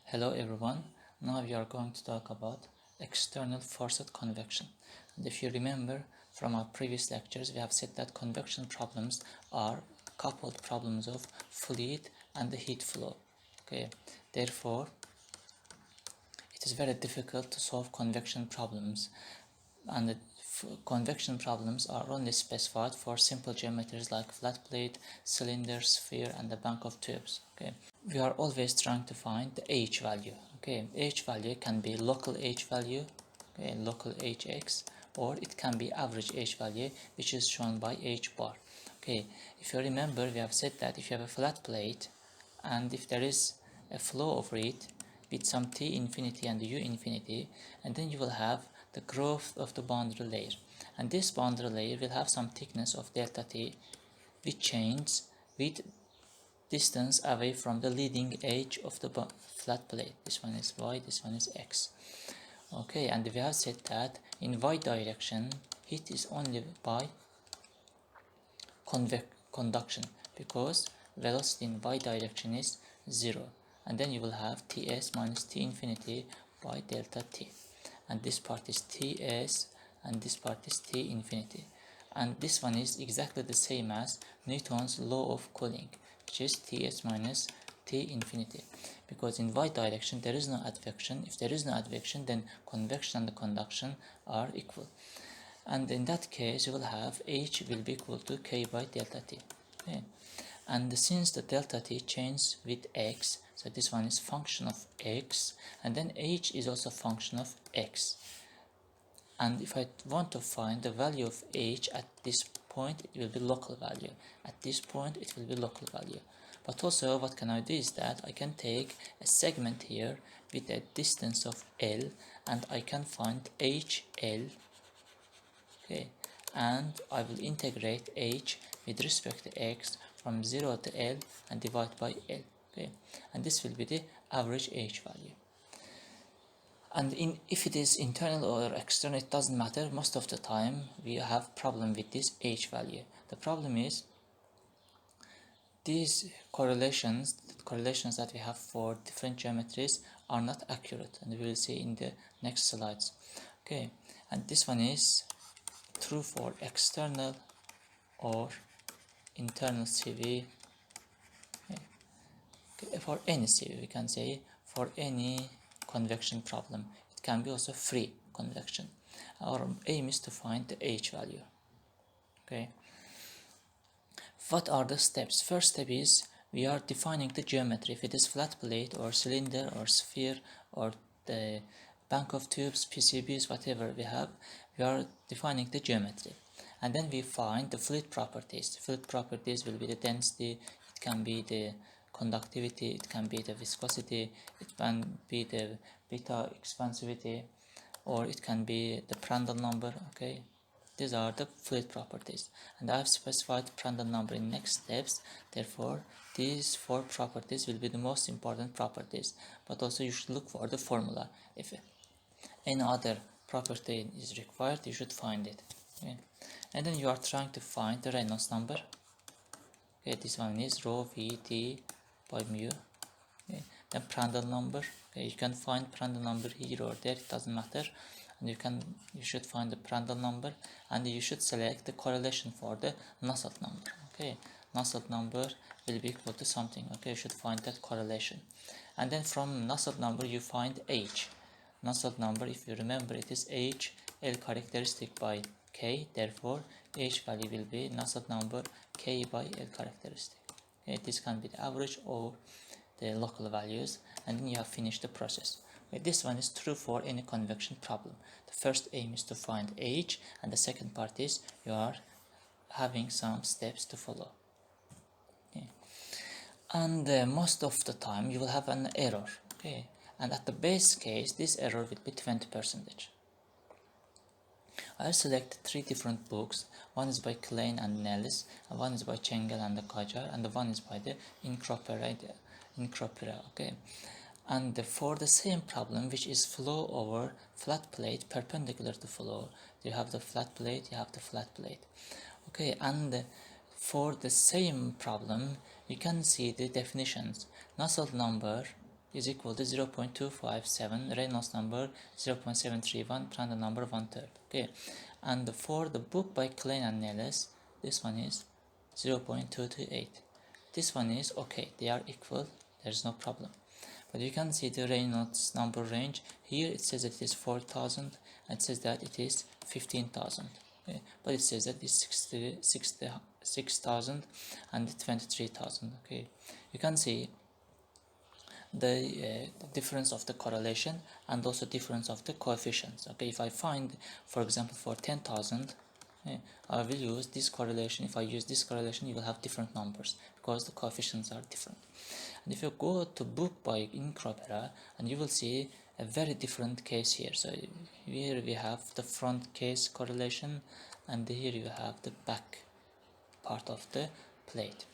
Hello everyone, now we are going to talk about external forced convection. And if you remember from our previous lectures, we have said that convection problems are coupled problems of fluid and the heat flow. Okay, therefore it is very difficult to solve convection problems, and the convection problems are only specified for simple geometries like flat plate, cylinder, sphere, and a bank of tubes. Okay, we are always trying to find the h value. Okay, h value can be local h value, okay, local hx, or it can be average h value, which is shown by h bar. Okay, if you remember, we have said that if you have a flat plate and if there is a flow over it with some t infinity and u infinity, and then you will have the growth of the boundary layer, and this boundary layer will have some thickness of delta t which changes with distance away from the leading edge of the flat plate. This one is y, this one is x. Okay, and we have said that in y direction heat is only by conduction, because velocity in y direction is 0, and then you will have ts minus t infinity by delta t, and this part is ts and this part is t infinity, and this one is exactly the same as Newton's law of cooling, which is ts minus t infinity, because in y direction there is no advection. If there is no advection, then convection and conduction are equal, and in that case you will have h will be equal to k by delta t. Okay, and since the delta t changes with x, so this one is function of x, and then h is also function of x, and if I want to find the value of h at this point, it will be local value, at this point it will be local value. But also what can I do is that I can take a segment here with a distance of l, and I can find hl. Okay, and I will integrate h with respect to x from 0 to l and divide by l. Okay, and this will be the average h value. And if it is internal or external, it doesn't matter. Most of the time we have problem with this h value. The problem is these correlations that we have for different geometries are not accurate, and we will see in the next slides. Okay, and this one is true for external or internal CV. Okay, for any CV we can say, for any convection problem. It can be also free convection. Our aim is to find the h value. Okay, what are the steps? First step is we are defining the geometry. If it is flat plate or cylinder or sphere or the bank of tubes, PCBs, whatever we have, we are defining the geometry, and then we find the fluid properties. Fluid properties will be the density, it can be the conductivity, it can be the viscosity, it can be the beta expansivity, or it can be the Prandtl number. Okay, these are the fluid properties, and I have specified Prandtl number in next steps. Therefore these four properties will be the most important properties, but also you should look for the formula. If any other property is required, you should find it. Okay, and then you are trying to find the Reynolds number. Okay, this one is rho v t by mu. Okay, then Prandtl number. Okay, you can find Prandtl number here or there, it doesn't matter, and you should find the Prandtl number, and you should select the correlation for the Nusselt number. Okay, Nusselt number will be equal to something. Okay, you should find that correlation, and then from Nusselt number you find h. Nusselt number, if you remember, it is h l characteristic by k, therefore h value will be Nusselt number k by l characteristic. Okay, this can be the average or the local values, and then you have finished the process. Okay, this one is true for any convection problem. The first aim is to find h, and the second part is you are having some steps to follow. Okay, and most of the time you will have an error. Okay, and at the base case this error will be 20%. I selected 3 different books. One is by Klein and Nellis, and one is by Chengel and Kajar, and the one is by the Incropera. Okay, and for the same problem, which is flow over flat plate perpendicular to flow, you have the flat plate, you have the flat plate. Okay, and for the same problem you can see the definitions. Nusselt number is equal to 0.257, Reynolds number 0.731, Prandtl number 1/3. Okay, and for the book by Klein and Nellis, this one is 0.228. This one is okay, they are equal, there's no problem. But you can see the Reynolds number range. Here it says that it is 4,000, and it says that it is 15,000. Okay? But it says that it is 6,000 and 23,000. Okay, you can see the difference of the correlation and also difference of the coefficients. Okay, if I find, for example, for 10,000, I will use this correlation. If I use this correlation, you will have different numbers because the coefficients are different. And if you go to book by Incropera, and you will see a very different case here. So here we have the front case correlation, and here you have the back part of the plate.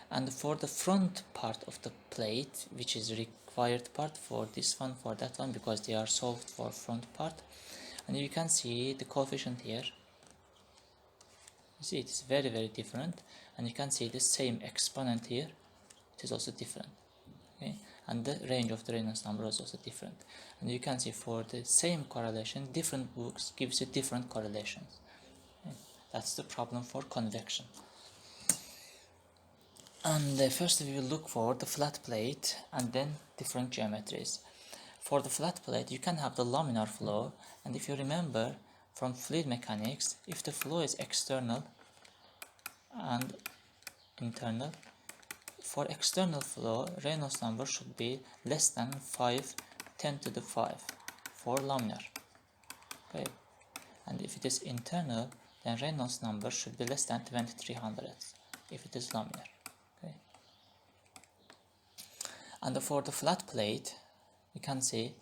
And for the front part of the plate, which is required part for this one, for that one, because they are solved for front part, and you can see the coefficient here. You see it is very different, and you can see the same exponent here, it is also different. Okay, and the range of the Reynolds number is also different, and you can see for the same correlation, different books gives you different correlations. Okay, that's the problem for convection. And first we will look for the flat plate and then different geometries. For the flat plate, you can have the laminar flow, and if you remember from fluid mechanics, if the flow is external and internal, for external flow, Reynolds number should be less than 10 to the 5 for laminar. Okay, and if it is internal, then Reynolds number should be less than 2300 if it is laminar. Okay, and for the flat plate, you can see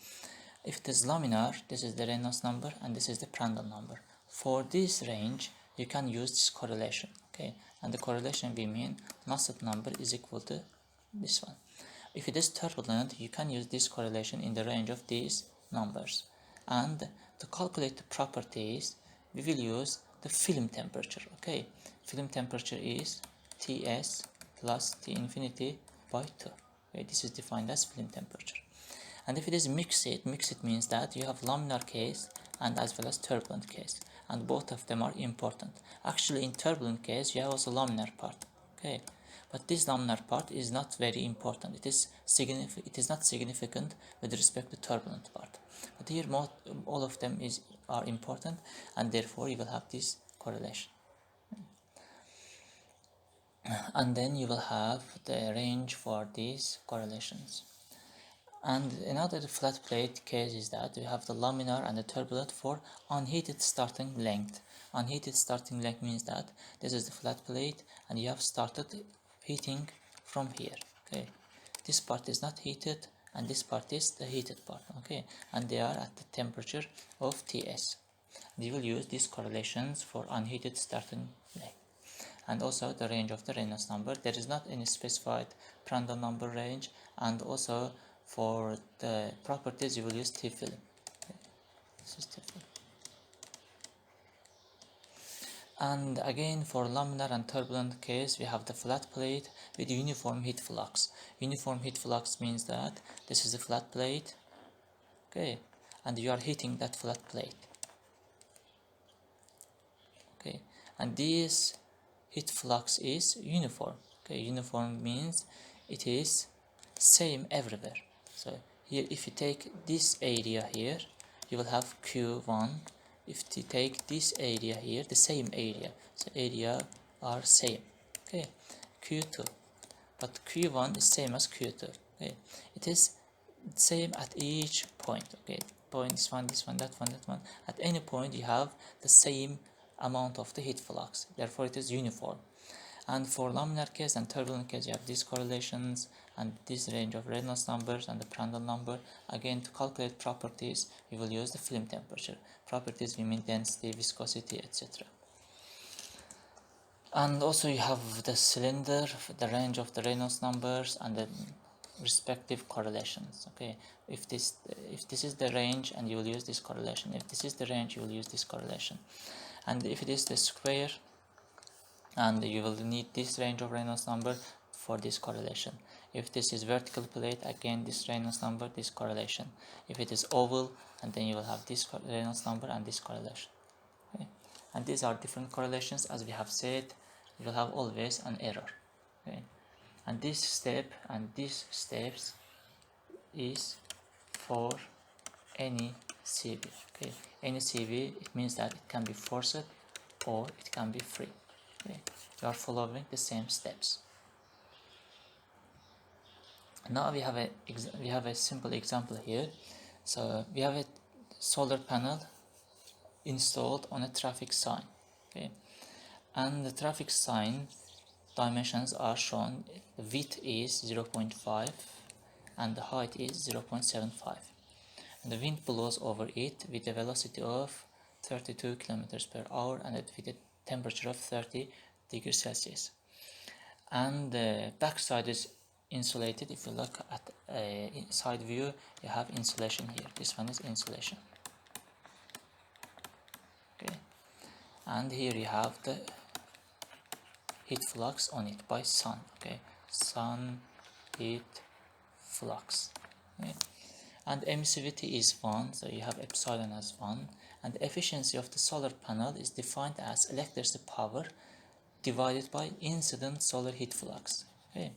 if it is laminar, this is the Reynolds number and this is the Prandtl number. For this range, you can use this correlation. Okay, and the correlation we mean Nusselt number is equal to this one. If it is turbulent, you can use this correlation in the range of these numbers. And to calculate the properties, we will use the film temperature. Okay, film temperature is Ts plus T infinity by 2. Okay, this is defined as film temperature. And if it is mixed means that you have laminar case and as well as turbulent case, and both of them are important. Actually, in turbulent case, you have also laminar part. Okay, but this laminar part is not very important. It is not significant with respect to turbulent part. But here, all of them are important, and therefore you will have this correlation. And then you will have the range for these correlations. And another flat plate case is that we have the laminar and the turbulent for unheated starting length. Unheated starting length means that this is the flat plate and you have started heating from here. Okay, this part is not heated and this part is the heated part. Okay, and they are at the temperature of Ts. We will use these correlations for unheated starting length. And also the range of the Reynolds number. There is not any specified Prandtl number range, and also for the properties you will use T-film. Okay. This is T-film. And again, for laminar and turbulent case, we have the flat plate with uniform heat flux. Uniform heat flux means that this is a flat plate, okay, and you are heating that flat plate. Okay, and this heat flux is uniform. Okay, uniform means it is same everywhere. So here, if you take this area here, you will have Q1. If you take this area here, the same area, so area are same. Okay, Q2, but Q1 is same as Q2. Okay, it is same at each point. Okay, point this one, that one. At any point, you have the same amount of the heat flux. Therefore, it is uniform. And for laminar case and turbulent case, you have these correlations and this range of Reynolds numbers and the Prandtl number. Again, to calculate properties, we will use the film temperature. Properties we mean density, viscosity, etc. And also you have the cylinder, the range of the Reynolds numbers and the respective correlations. Okay, if this is the range, and you will use this correlation. If this is the range, you will use this correlation. And if it is the square, and you will need this range of Reynolds number for this correlation. If this is vertical plate, again this Reynolds number, this correlation. If it is oval, and then you will have this Reynolds number and this correlation. Okay? And these are different correlations. As we have said, you will have always an error. Okay? And this step and these steps is for any CV. Okay, any CV, it means that it can be forced or it can be free. Okay, you are following the same steps. Now we have a simple example here. So we have a solar panel installed on a traffic sign. Okay, and the traffic sign dimensions are shown. The width is 0.5 and the height is 0.75. And the wind blows over it with a velocity of 32 kilometers per hour and with a temperature of 30 degrees Celsius. And the backside is insulated. If you look at a side view, you have insulation here. This one is insulation. Okay, and here you have the heat flux on it by sun. Okay, sun heat flux. Okay. And emissivity is 1, so you have epsilon as 1, and the efficiency of the solar panel is defined as electricity power divided by incident solar heat flux. Okay,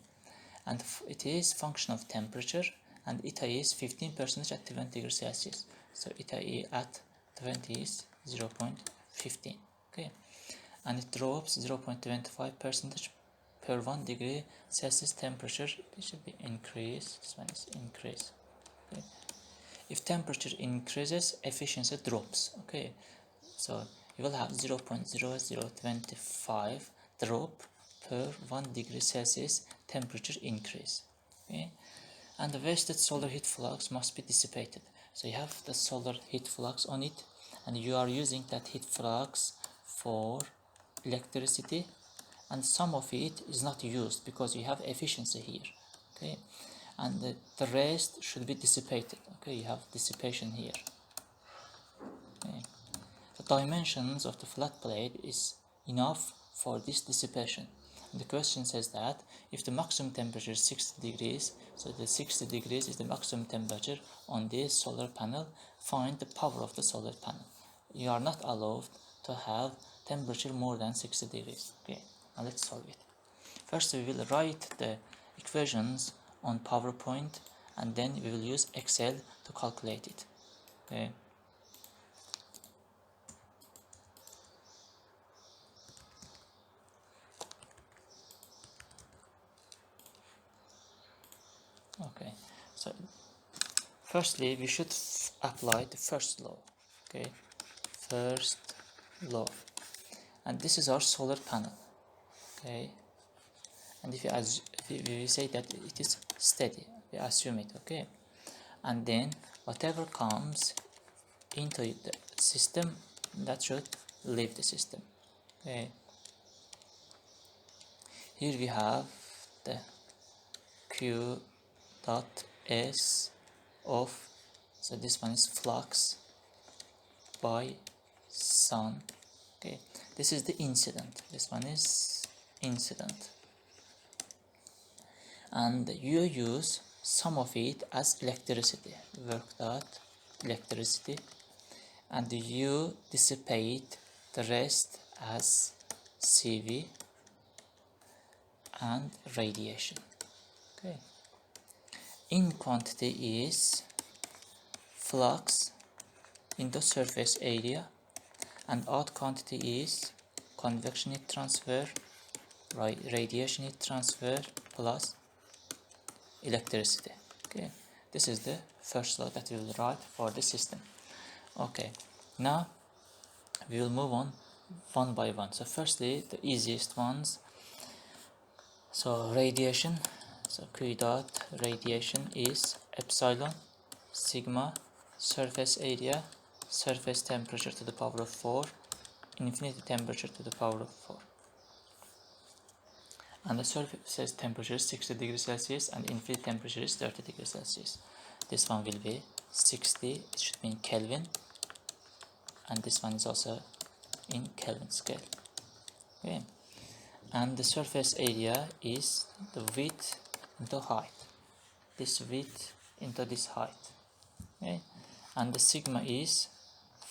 and it is function of temperature, and eta is 15% at 20 degrees Celsius, so eta E at 20 is 0.15. Okay, and it drops 0.25% per 1 degree Celsius temperature. This should be increase. This one is increase. Okay. If temperature increases, efficiency drops. Okay, so you will have 0.0025 drop per 1 degree Celsius temperature increase. Okay, and the wasted solar heat flux must be dissipated. So you have the solar heat flux on it, and you are using that heat flux for electricity, and some of it is not used because you have efficiency here. Okay, and the rest should be dissipated. Okay, you have dissipation here. Okay. The dimensions of the flat plate is enough for this dissipation. And the question says that if the maximum temperature is 60 degrees, so the 60 degrees is the maximum temperature on this solar panel, find the power of the solar panel. You are not allowed to have temperature more than 60 degrees. Okay, now let's solve it. First we will write the equations on PowerPoint, and then we will use Excel to calculate it. Okay. Okay, so firstly we should apply the first law. Okay, first law, and this is our solar panel. Okay, and if we say that it is steady, we assume it. Okay, and then whatever comes into the system, that should leave the system. Okay, here we have the Q dot S of, so this one is flux by sun. Okay, this is the incident, this one is incident, and you use some of it as electricity, work dot electricity, and you dissipate the rest as CV and radiation. Okay, in quantity is flux into surface area, and out quantity is convection heat transfer, radiation heat transfer plus electricity. Okay, this is the first law that we will write for the system. Okay, now we will move on one by one. So firstly, the easiest ones. So radiation, so Q dot radiation is epsilon sigma surface area, surface temperature to the power of 4, infinity temperature to the power of 4. And the surface temperature is 60 degrees Celsius and infinity temperature is 30 degrees Celsius. This one will be 60, it should be in Kelvin, and this one is also in Kelvin scale. Okay, and the surface area is the width into height, this width into this height, okay? And the sigma is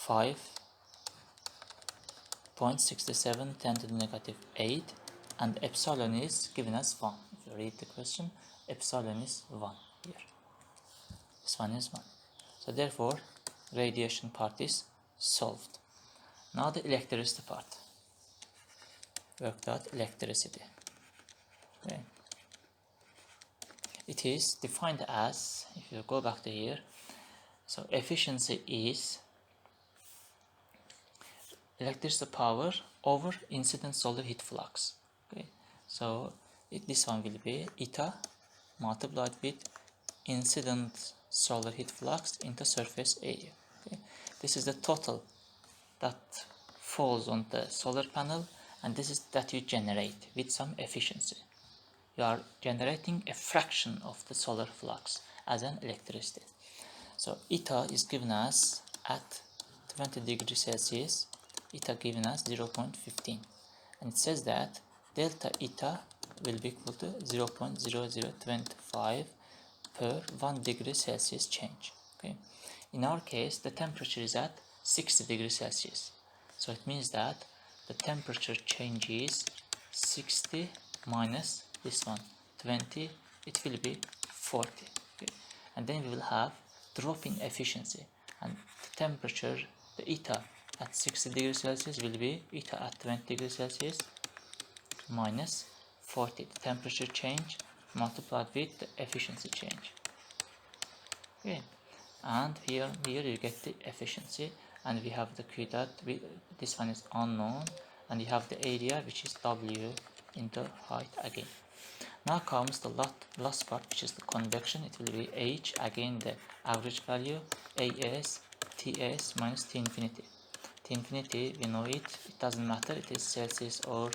5.67 10 to the negative 8, and epsilon is given as 1. If you read the question, epsilon is 1 here. This one is 1. So therefore, radiation part is solved. Now the electricity part. Worked out electricity. Okay. It is defined as, if you go back to here, so efficiency is electricity power over incident solar heat flux. Okay. So this one will be eta multiplied with incident solar heat flux into surface area. Okay. This is the total that falls on the solar panel, and this is that you generate with some efficiency. You are generating a fraction of the solar flux as an electricity. So eta is given as at 20 degrees Celsius, eta given as 0.15, and it says that delta eta will be equal to 0.0025 per 1 degree Celsius change. Okay. In our case, the temperature is at 60 degrees Celsius, so it means that the temperature change is 60 minus this one 20, it will be 40. Okay. And then we will have drop in efficiency, and the temperature, the eta at 60 degrees Celsius will be eta at 20 degrees Celsius minus 40, the temperature change multiplied with the efficiency change. Okay. And here you get the efficiency, and we have the Q dot, this one is unknown, and you have the area, which is W into height again. Now comes the last part, which is the convection. It will be H, again the average value, AS, TS minus T infinity. T infinity, we know it doesn't matter, it is Celsius or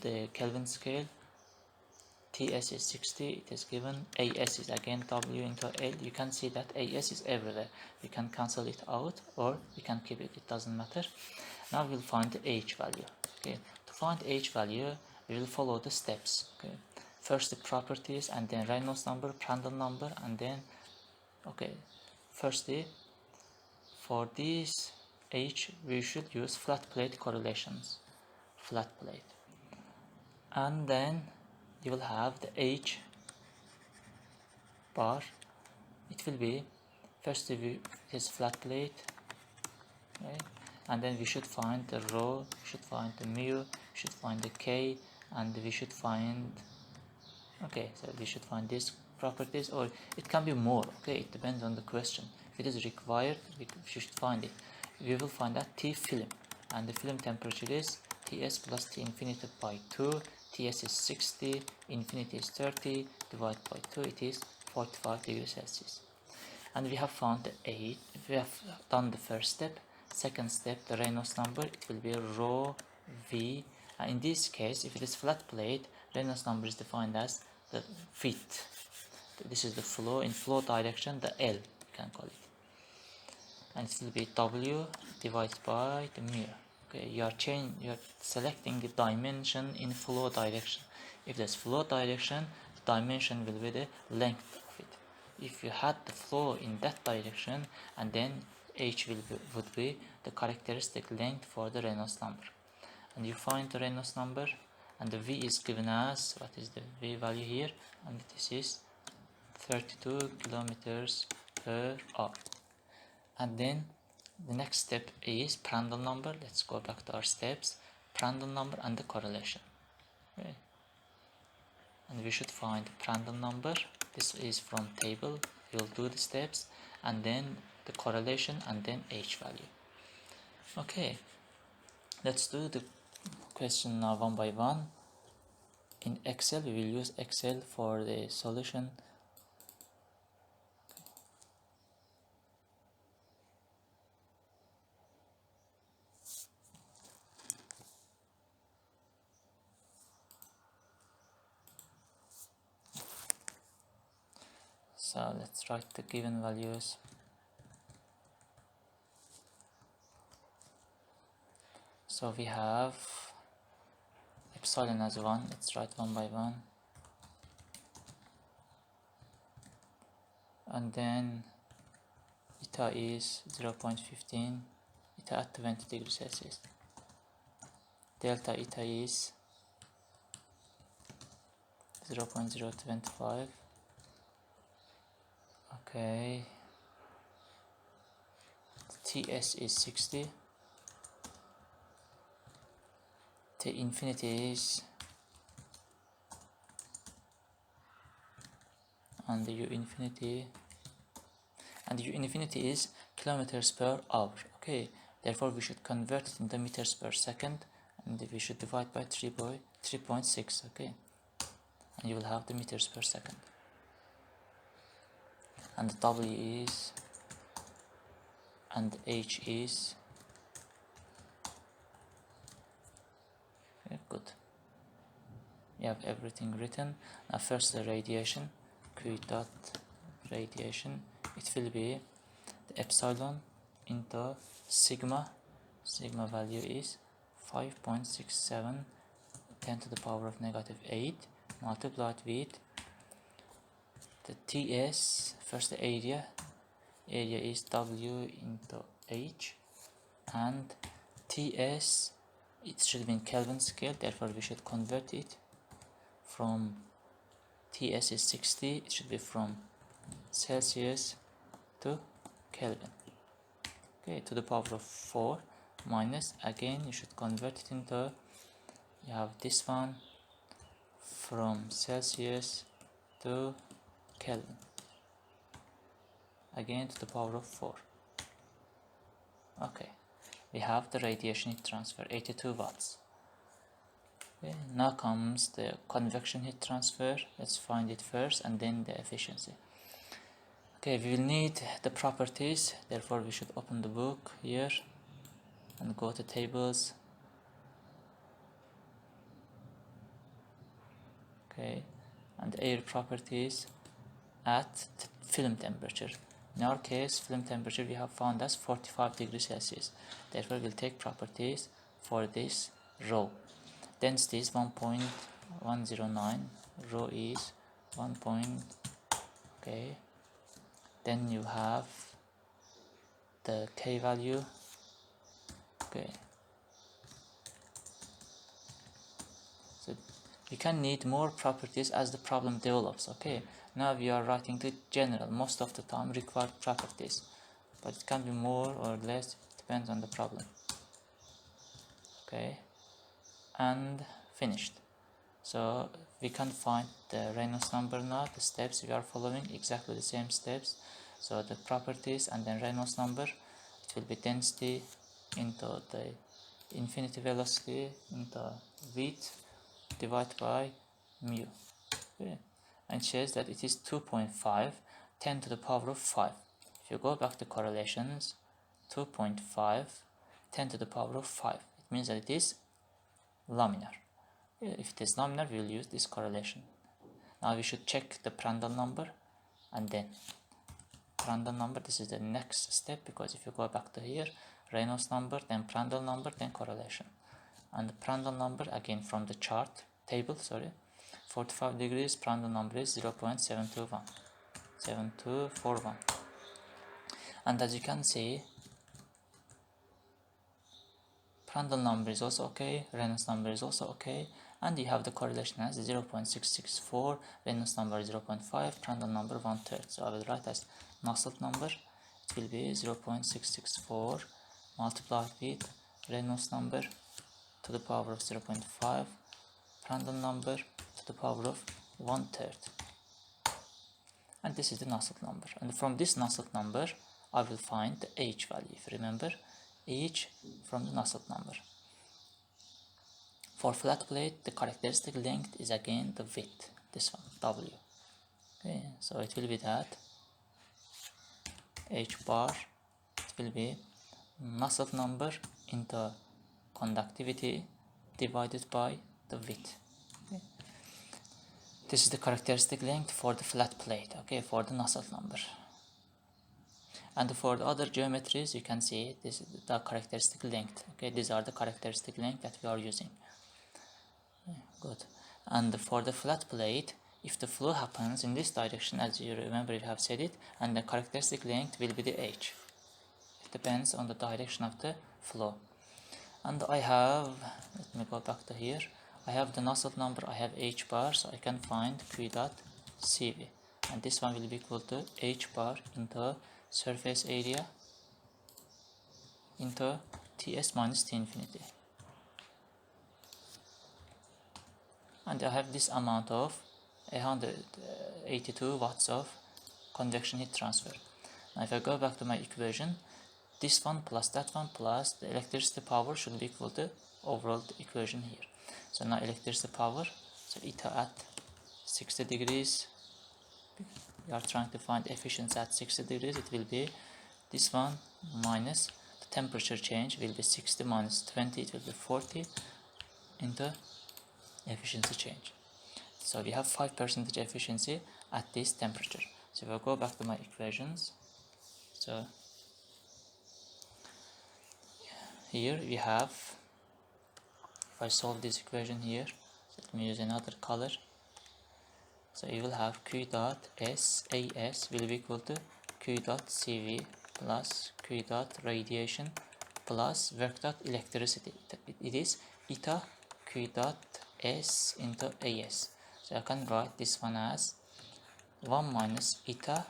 the Kelvin scale. TS is 60, it is given. AS is again W into L. You can see that AS is everywhere. We can cancel it out or we can keep it, it doesn't matter. Now we'll find the H value. Okay. To find H value, we will follow the steps. Okay. First the properties, and then Reynolds number, Prandtl number, and then, okay, firstly, for this H, we should use flat plate correlations. Flat plate. And then you will have the H bar. It will be, first this flat plate, right? And then we should find the rho, we should find the mu, we should find the K, and we should find, okay, so we should find these properties, or it can be more. Okay, it depends on the question. If it is required, we should find it. We will find that T film, and the film temperature is Ts plus T infinity by 2. Ts is 60, infinity is 30, divided by 2, it is 45 degrees Celsius. And we have found the A. We have done the first step. Second step, the Reynolds number, it will be rho V. In this case, if it is flat plate, Reynolds number is defined as the width. This is the flow, in flow direction, the L, you can call it. And it will be W divided by the mu. Okay, you are selecting the dimension in flow direction. If there's flow direction, the dimension will be the length of it. If you had the flow in that direction, and then H would be the characteristic length for the Reynolds number. And you find the Reynolds number, and the V is given as, what is the V value here? And this is 32 kilometers per hour. And then the next step is Prandtl number. Let's go back to our steps. Prandtl number and the correlation. Okay. And we should find Prandtl number. This is from table. We'll do the steps, and then the correlation, and then H value. Okay. Let's do the question now one by one. In Excel, we will use Excel for the solution. So let's write the given values. So we have epsilon as 1. Let's write one by one. and then eta is 0.15, eta at 20 degrees Celsius. Delta eta is 0.025. Okay, Ts is 60, T infinity is, and the U infinity, and the U infinity is kilometers per hour. Okay, therefore we should convert it into meters per second, and we should divide by 3.6. Okay, and you will have the meters per second, and the W is, and H is, okay, good. You have everything written. Now first the radiation, Q dot radiation, it will be the epsilon into sigma. Sigma value is 5.67 10 to the power of negative 8 multiplied with the Ts, first the area is W into H, and Ts, it should be in Kelvin scale, therefore we should convert it from, Ts is 60, it should be from Celsius to Kelvin. Okay, to the power of 4 minus, again you should convert it into, you have this one from Celsius to Kelvin, again to the power of 4. Okay, we have the radiation heat transfer, 82 watts. Okay, now comes the convection heat transfer. Let's find it first and then the efficiency. Okay, we will need the properties, therefore we should open the book here and go to tables. Okay, and air properties at film temperature. In our case, film temperature we have found as 45 degrees Celsius. Therefore, we'll take properties for this rho. Density is 1.109. Rho is 1. Okay. Then you have the K value. Okay. So we can need more properties as the problem develops. Okay. Now we are writing the general, most of the time required properties, but it can be more or less, depends on the problem. Okay, and finished. So we can find the Reynolds number now, the steps we are following, exactly the same steps. So the properties and then Reynolds number, it will be density into the infinity velocity into width divided by mu. Okay. And shows that it is 2.5 10 to the power of 5. If you go back to correlations, 2.5 10 to the power of 5, it means that it is laminar. If it is laminar, we will use this correlation. Now we should check the Prandtl number, and then Prandtl number, this is the next step, because if you go back to here, Reynolds number, then Prandtl number, then correlation. And the Prandtl number, again from the chart table, 45 degrees, Prandtl number is 0.7241. And as you can see, Prandtl number is also okay, Reynolds number is also okay, and you have the correlation as 0.664, Reynolds number 0.5, Prandtl number 1/3. So I will write as Nusselt number, it will be 0.664 multiplied with Reynolds number to the power of 0.5, Prandtl number to the power of 1/3, and this is the Nusselt number. And from this Nusselt number I will find the H value. If you remember, H from the Nusselt number. For flat plate, the characteristic length is again the width, this one, W. Okay, so it will be that H bar, it will be Nusselt number into conductivity divided by the width. Okay. This is the characteristic length for the flat plate, okay, for the Nusselt number. And for the other geometries, you can see this is the characteristic length. Okay, these are the characteristic length that we are using. Okay, good. And for the flat plate, if the flow happens in this direction, as you remember you have said it, and the characteristic length will be the h. It depends on the direction of the flow. And I have, let me go back to here, I have the Nusselt number, I have h bar, so I can find q dot cv, and this one will be equal to h bar into surface area into ts minus t infinity. And I have this amount of 182 watts of convection heat transfer. Now if I go back to my equation, this one plus that one plus the electricity power should be equal to overall equation here. So now electricity power, so eta at 60 degrees, we are trying to find efficiency at 60 degrees, it will be this one minus the temperature change will be 60 minus 20, it will be 40 into efficiency change. So we have 5% efficiency at this temperature. So if I go back to my equations, so here we have, if I solve this equation here, let me use another color. So you will have q dot SAS will be equal to q dot CV plus q dot radiation plus work dot electricity. It is eta q dot S into AS. So I can write this one as 1 minus eta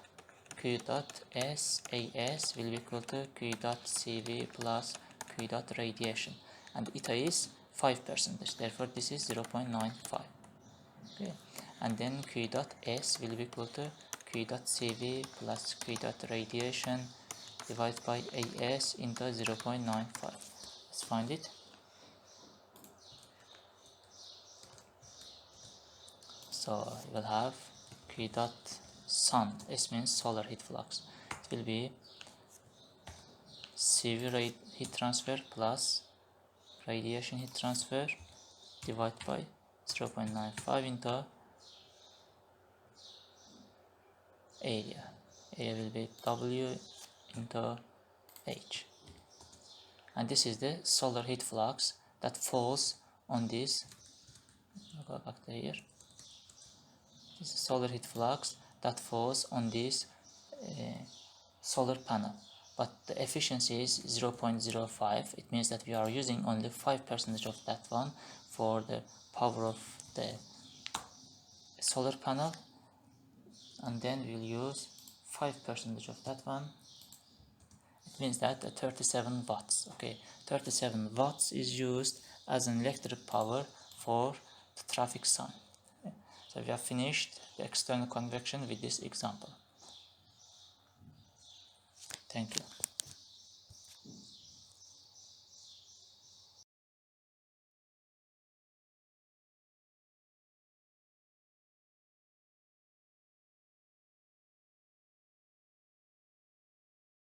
q dot SAS will be equal to q dot CV plus q dot radiation, and eta is 5%, therefore this is 0.95. Okay, and then q dot S will be equal to q dot CV plus q dot radiation divided by AS into 0.95. Let's find it. So you will have q dot sun, S means solar heat flux. It will be CV heat transfer plus radiation heat transfer divided by 0.95 into area. Area will be W into H. And this is the solar heat flux that falls on this. I'll go back to here. This is solar heat flux that falls on this solar panel, but the efficiency is 0.05. It means that we are using only 5% of that one for the power of the solar panel, and then we'll use 5% of that one. It means that 37 watts. Okay, 37 watts is used as an electric power for the traffic sign. Okay. So we have finished the external convection with this example. Thank you.